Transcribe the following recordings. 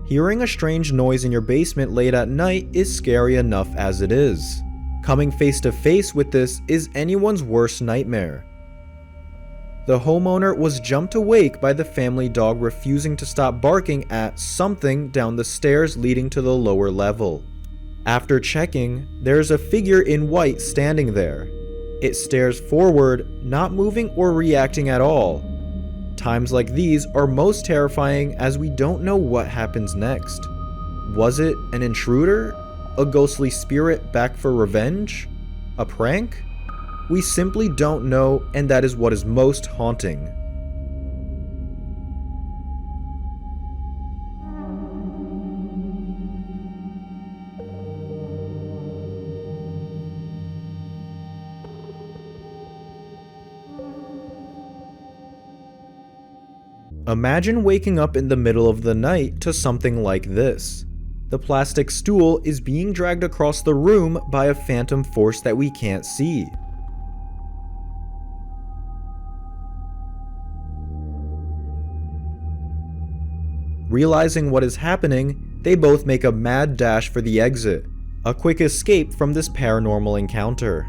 Hearing a strange noise in your basement late at night is scary enough as it is. Coming face to face with this is anyone's worst nightmare. The homeowner was jumped awake by the family dog refusing to stop barking at something down the stairs leading to the lower level. After checking, there's a figure in white standing there. It stares forward, not moving or reacting at all. Times like these are most terrifying as we don't know what happens next. Was it an intruder? A ghostly spirit back for revenge? A prank? We simply don't know, and that is what is most haunting. Imagine waking up in the middle of the night to something like this. The plastic stool is being dragged across the room by a phantom force that we can't see. Realizing what is happening, they both make a mad dash for the exit, a quick escape from this paranormal encounter.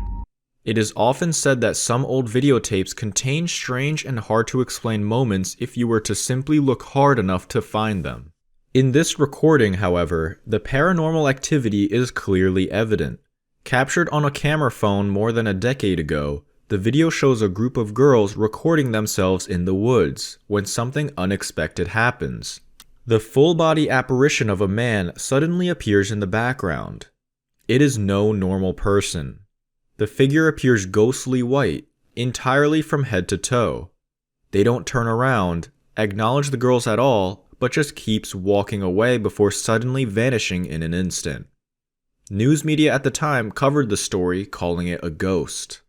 It is often said that some old videotapes contain strange and hard to explain moments if you were to simply look hard enough to find them. In this recording, however, the paranormal activity is clearly evident. Captured on a camera phone more than a decade ago, the video shows a group of girls recording themselves in the woods when something unexpected happens. The full-body apparition of a man suddenly appears in the background. It is no normal person. The figure appears ghostly white, entirely from head to toe. They don't turn around, acknowledge the girls at all, but just keeps walking away before suddenly vanishing in an instant. News media at the time covered the story, calling it a ghost.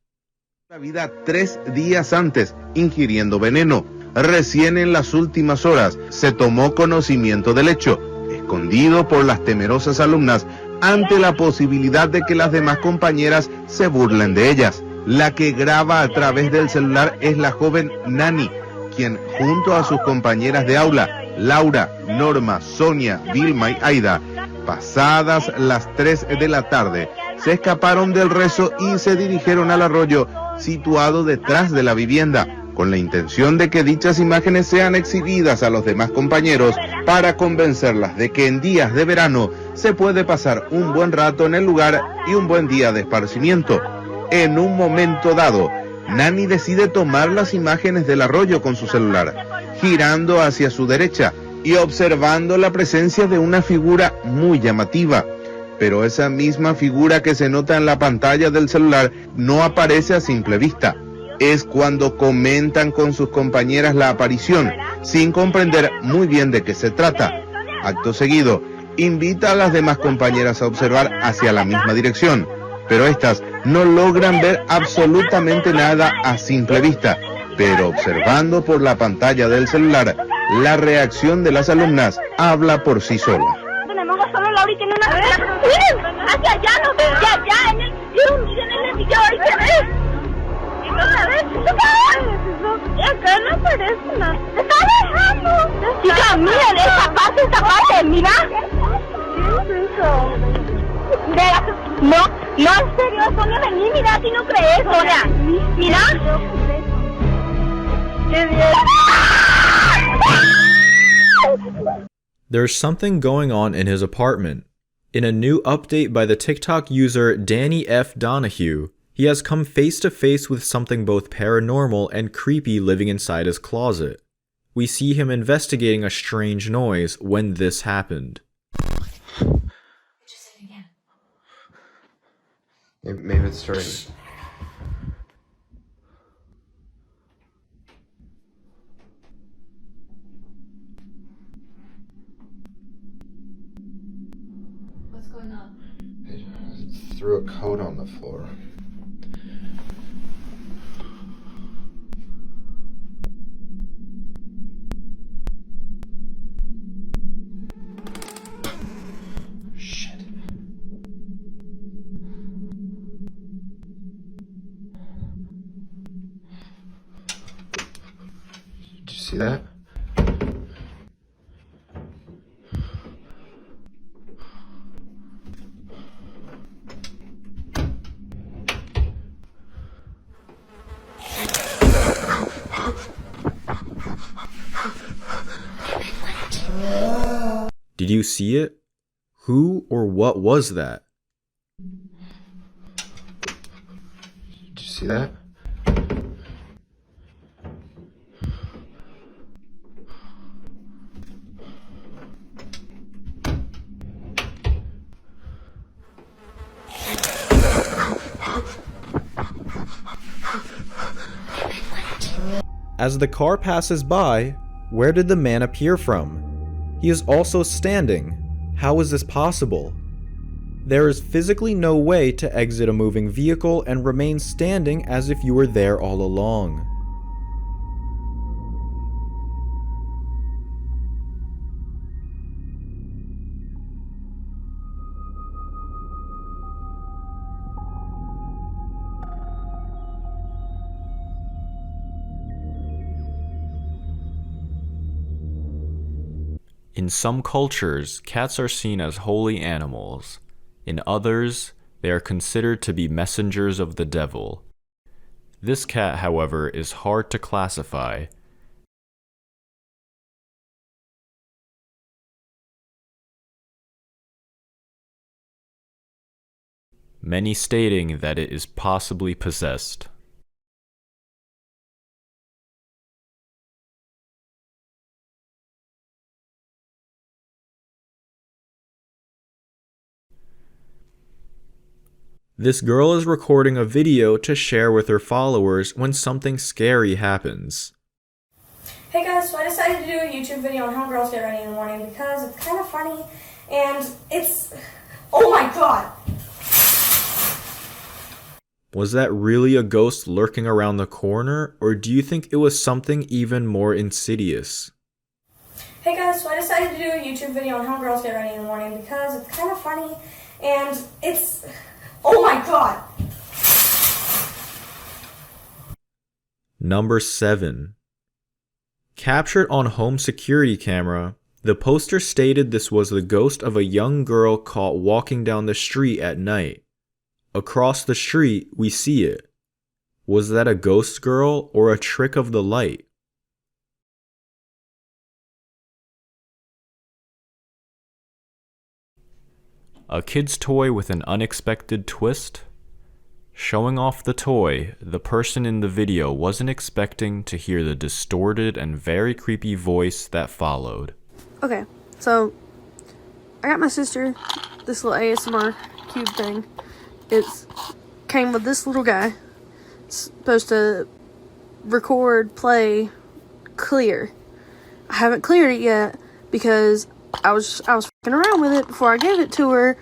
La vida 3 días antes, ingiriendo veneno. Recién en las últimas horas se tomó conocimiento del hecho, escondido por las temerosas alumnas ante la posibilidad de que las demás compañeras se burlen de ellas. La que graba a través del celular es la joven Nani, quien junto a sus compañeras de aula, Laura, Norma, Sonia, Vilma y Aida, pasadas las 3 de la tarde, se escaparon del rezo y se dirigieron al arroyo situado detrás de la vivienda, con la intención de que dichas imágenes sean exhibidas a los demás compañeros para convencerlas de que en días de verano se puede pasar un buen rato en el lugar y un buen día de esparcimiento. En un momento dado, Nani decide tomar las imágenes del arroyo con su celular, girando hacia su derecha y observando la presencia de una figura muy llamativa. Pero esa misma figura que se nota en la pantalla del celular no aparece a simple vista. Es cuando comentan con sus compañeras la aparición, sin comprender muy bien de qué se trata. Acto seguido, invita a las demás compañeras a observar hacia la misma dirección, pero estas no logran ver absolutamente nada a simple vista, pero observando por la pantalla del celular, la reacción de las alumnas habla por sí sola. Tenemos solo Laura y tiene una... ¡Miren! ¡Hacia allá! ¡No! ¡Hacia allá! ¡En el video! ¡Miren en el video! ¡Ahí se ve! ¿Otra vez? Y acá no aparece nada. ¡Se está alejando! Chica, miren esta parte, mira. ¿Qué es eso? No, en serio, Sonia, vení, mira, si no crees, Sonia. Mira. ¡Qué bien! There's something going on in his apartment. In a new update by the TikTok user Danny F. Donahue, he has come face to face with something both paranormal and creepy living inside his closet. We see him investigating a strange noise when this happened. Just say it again. Maybe it's starting. What's going on? I threw a coat on the floor. Shit. Did you see that? Did you see it? Who or what was that? Did you see that? As the car passes by, where did the man appear from? He is also standing. How is this possible? There is physically no way to exit a moving vehicle and remain standing as if you were there all along. In some cultures, cats are seen as holy animals. In others, they are considered to be messengers of the devil. This cat, however, is hard to classify. Many stating that it is possibly possessed. This girl is recording a video to share with her followers when something scary happens. Hey guys, so I decided to do a YouTube video on how girls get ready in the morning because it's kind of funny and it's... Oh my god! Was that really a ghost lurking around the corner, or do you think it was something even more insidious? Hey guys, so I decided to do a YouTube video on how girls get ready in the morning because it's kind of funny and it's... Oh my god! Number 7. Captured on home security camera, the poster stated this was the ghost of a young girl caught walking down the street at night. Across the street, we see it. Was that a ghost girl or a trick of the light? A kid's toy with an unexpected twist? Showing off the toy, the person in the video wasn't expecting to hear the distorted and very creepy voice that followed. Okay, so I got my sister this little ASMR cube thing. It came with this little guy. It's supposed to record, play, clear. I haven't cleared it yet because I was fucking around with it before I gave it to her,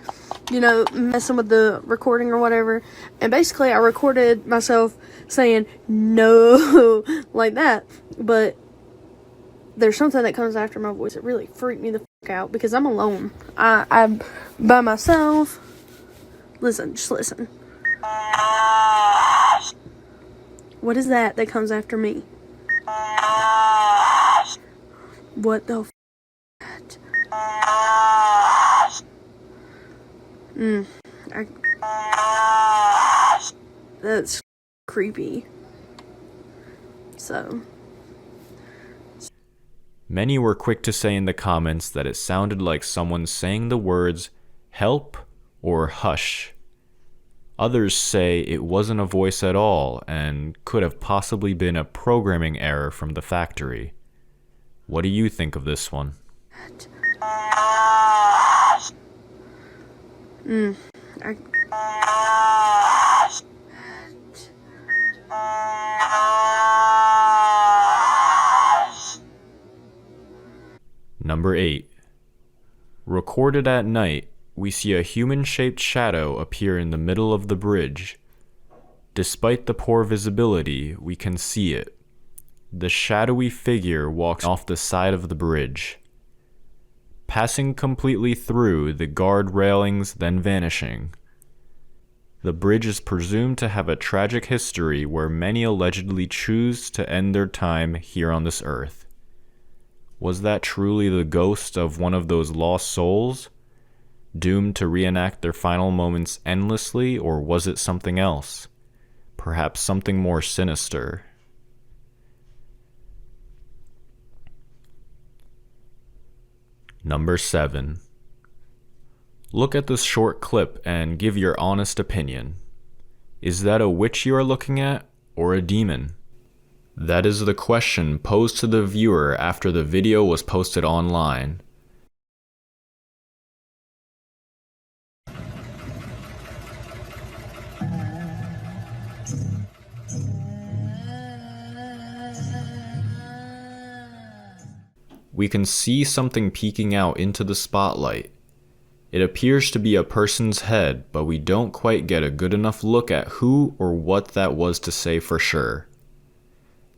you know, messing with the recording or whatever. And basically I recorded myself saying no like that, but there's something that comes after my voice that really freaked me the fuck out because I'm alone. I'm by myself. Listen, just listen. What is that comes after me? What the f***? That's creepy. So. Many were quick to say in the comments that it sounded like someone saying the words help or hush. Others say it wasn't a voice at all and could have possibly been a programming error from the factory. What do you think of this one? Number 8. Recorded at night, we see a human-shaped shadow appear in the middle of the bridge. Despite the poor visibility, we can see it. The shadowy figure walks off the side of the bridge, passing completely through the guard railings, then vanishing. The bridge is presumed to have a tragic history where many allegedly choose to end their time here on this earth. Was that truly the ghost of one of those lost souls, doomed to reenact their final moments endlessly, or was it something else? Perhaps something more sinister. Number 7. Look at this short clip and give your honest opinion. Is that a witch you are looking at, or a demon? That is the question posed to the viewer after the video was posted online. We can see something peeking out into the spotlight. It appears to be a person's head, but we don't quite get a good enough look at who or what that was to say for sure.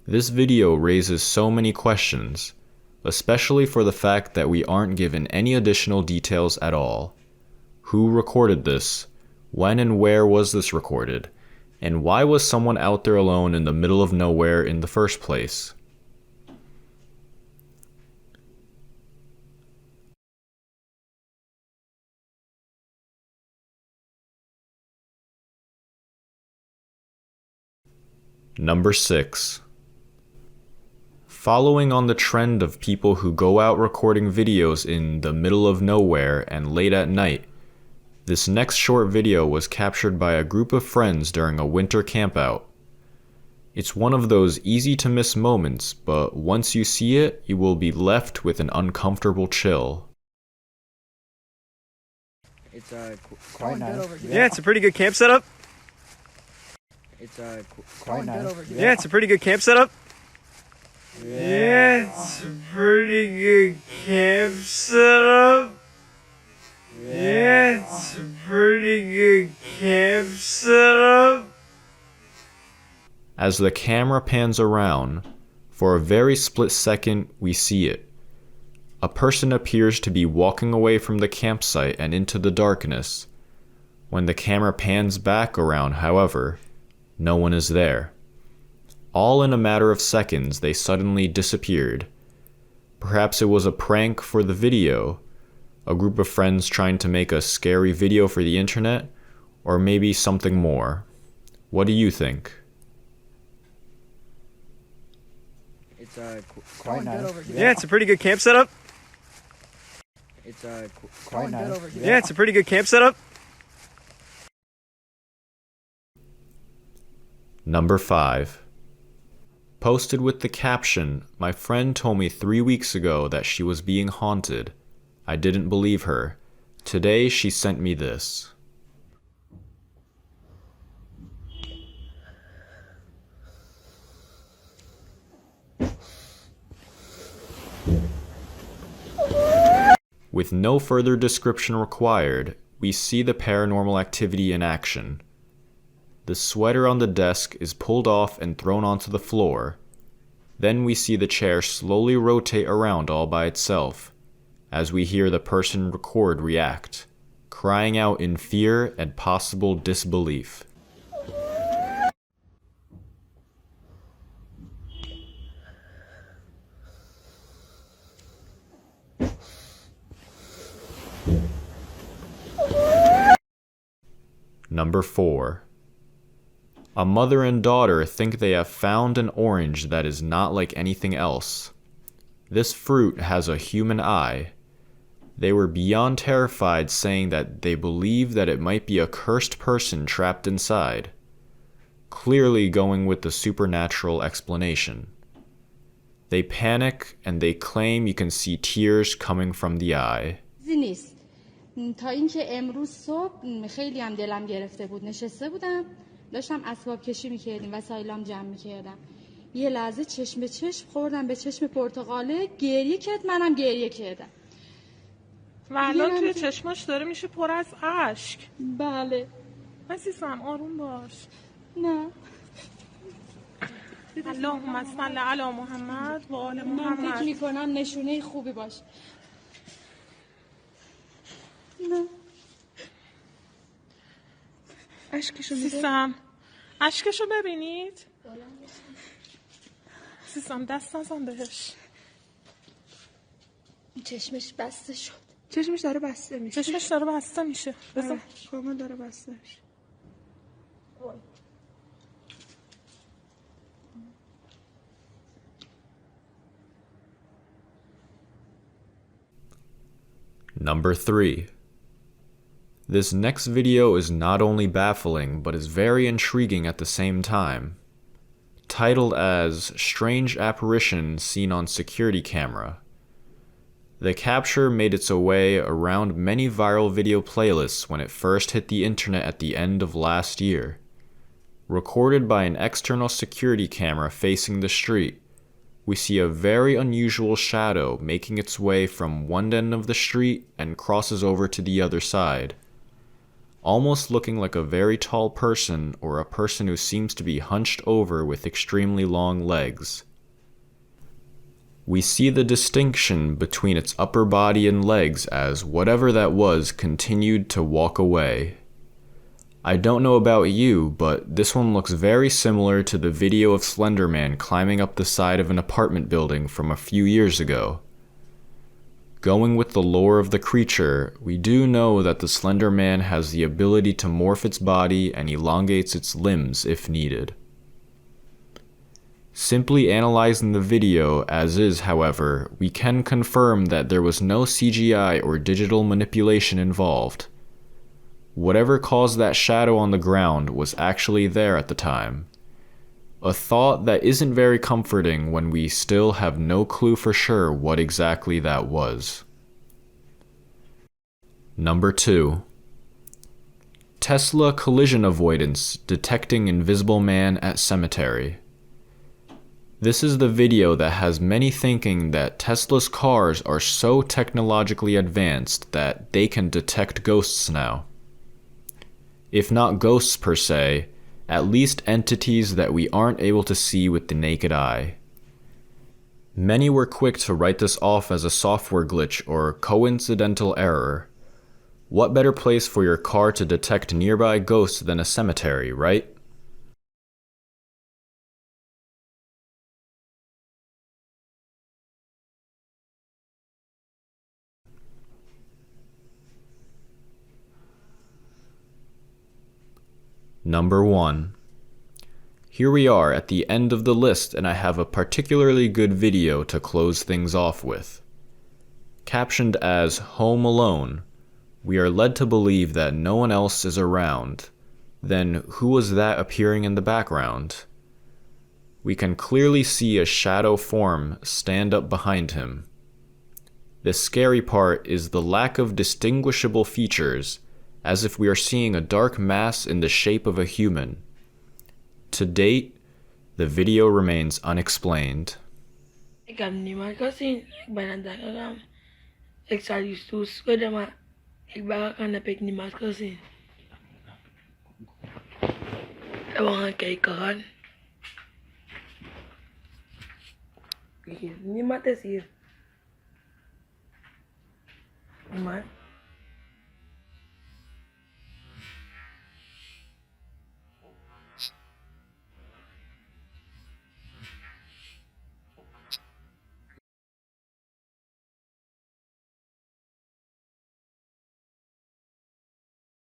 This video raises so many questions, especially for the fact that we aren't given any additional details at all. Who recorded this? When and where was this recorded? And why was someone out there alone in the middle of nowhere in the first place? Number 6. Following on the trend of people who go out recording videos in the middle of nowhere and late at night, this next short video was captured by a group of friends during a winter campout. It's one of those easy to miss moments, but once you see it, you will be left with an uncomfortable chill. It's quite nice. Yeah, it's a pretty good camp setup. It's quite nice. Yeah, it's a pretty good camp setup. Yeah, it's a pretty good camp setup. Yeah, it's a pretty good camp setup. As the camera pans around, for a very split second we see it. A person appears to be walking away from the campsite and into the darkness. When the camera pans back around, however, no one is there. All in a matter of seconds, they suddenly disappeared. Perhaps it was a prank for the video, a group of friends trying to make a scary video for the internet, or maybe something more. What do you think? It's quite nice. Yeah, it's a pretty good camp setup. It's quite nice. Yeah, it's a pretty good camp setup. Number 5. Posted with the caption, "My friend told me 3 weeks ago that she was being haunted. I didn't believe her. Today she sent me this." With no further description required, we see the paranormal activity in action. The sweater on the desk is pulled off and thrown onto the floor. Then we see the chair slowly rotate around all by itself, as we hear the person record react, crying out in fear and possible disbelief. Number 4. A mother and daughter think they have found an orange that is not like anything else. This fruit has a human eye. They were beyond terrified, saying that they believe that it might be a cursed person trapped inside, clearly going with the supernatural explanation. They panic and they claim you can see tears coming from the eye. نیست تا اینکه امروز صبح خیلی هم دلم گرفته بود نشسته بودم داشتم اسباب کشی میکردیم وسایلام جمع میکردم یه لحظه چشم به چشم خوردم به چشم پرتقاله گریه کرد منم گریه کردم و الان توی چشماش داره میشه پر از اشک. بله عزیزم آروم باش. نه اللهم صل علی محمد و آل من محمد. فکر میکنم نشونه خوبی باشه نه اشکشو سیستم اشکشو ببینید سیستم دست نزن بهش چشمش بسته شد چشمش داره بسته میشه بذار کامل داره بسته میشه Number 3. This next video is not only baffling, but is very intriguing at the same time. Titled as Strange Apparition Seen on Security Camera. The capture made its way around many viral video playlists when it first hit the internet at the end of last year. Recorded by an external security camera facing the street, we see a very unusual shadow making its way from one end of the street and crosses over to the other side, almost looking like a very tall person or a person who seems to be hunched over with extremely long legs. We see the distinction between its upper body and legs as whatever that was continued to walk away. I don't know about you, but this one looks very similar to the video of Slender Man climbing up the side of an apartment building from a few years ago. Going with the lore of the creature, we do know that the Slender Man has the ability to morph its body and elongates its limbs if needed. Simply analyzing the video as is, however, we can confirm that there was no CGI or digital manipulation involved. Whatever caused that shadow on the ground was actually there at the time. A thought that isn't very comforting when we still have no clue for sure what exactly that was. Number 2. Tesla collision avoidance detecting invisible man at cemetery. This is the video that has many thinking that Tesla's cars are so technologically advanced that they can detect ghosts now. If not ghosts per se, at least entities that we aren't able to see with the naked eye. Many were quick to write this off as a software glitch or coincidental error. What better place for your car to detect nearby ghosts than a cemetery, right? Number 1. Here we are at the end of the list, and I have a particularly good video to close things off with. Captioned as Home Alone, we are led to believe that no one else is around. Then who was that appearing in the background? We can clearly see a shadow form stand up behind him. The scary part is the lack of distinguishable features, as if we are seeing a dark mass in the shape of a human. To date, the video remains unexplained. Ni mate sir.